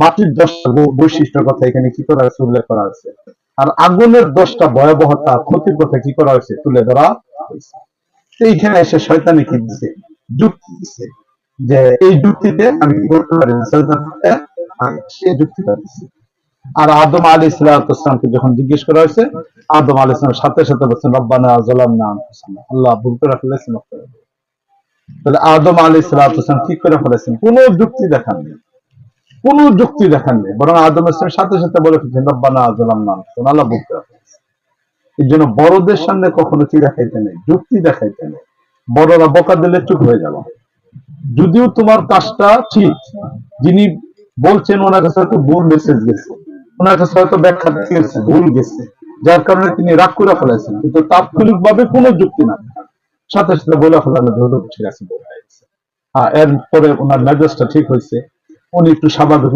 মাটির 10টা বৈশিষ্ট্যের কথা এখানে কি করা হয়েছে, উল্লেখ করা হয়েছে। আর আগুনের 10টা ভয়াবহতা ক্ষতির কথা কি করা হয়েছে, তুলে ধরা হয়েছে। এইখানে এসে শয়তানি কি দিচ্ছে, যুক্তি দিচ্ছে, যে এই যুক্তিতে আমি কি করতে পারি না, সে যুক্তিটা দিচ্ছে। আর আদম আলাইহিস সালামকে যখন জিজ্ঞেস করা হয়েছে, আদম আলাইহিস সালাম সাথে সাথে বলছেন রব্বানা যালামনা আনফুসানা, আল্লাহ ভুল করে ফেলেছেন। তাহলে আদম আলাইহিস সালাম কি করে ফেলেছেন, কোনো যুক্তি দেখান নেই, কোনো যুক্তি দেখান নেই, বরং আদম আলাইহিস সালাম সাথে সাথে বলে ফেলছেন রব্বানা যালামনা আনফুসানা, আল্লাহ ভুল করে ফেলেছেন। এই জন্য বড়দের সামনে কখনো কি দেখাইতে নেই, যুক্তি দেখাইতে নেই। বড়রা বকা দিলে চুপ হয়ে যাবে। যদিও তোমার কাজটা ঠিক, যিনি বলছেন ওনার কাছে হয়তো ভুল মেসেজ গেছে, ওনার কাছে হয়তো ব্যাখ্যা গেছে, ভুল গেছে, যার কারণে তিনি রাগ করে ফেলেছেন, কিন্তু তাৎক্ষণিক ভাবে কোনো যুক্তি না, সাথে সাথে বলে ফেলানো ধরো ঠিক আছে, এরপরে ওনার মেজাজটা ঠিক হয়েছে, উনি একটু স্বাভাবিক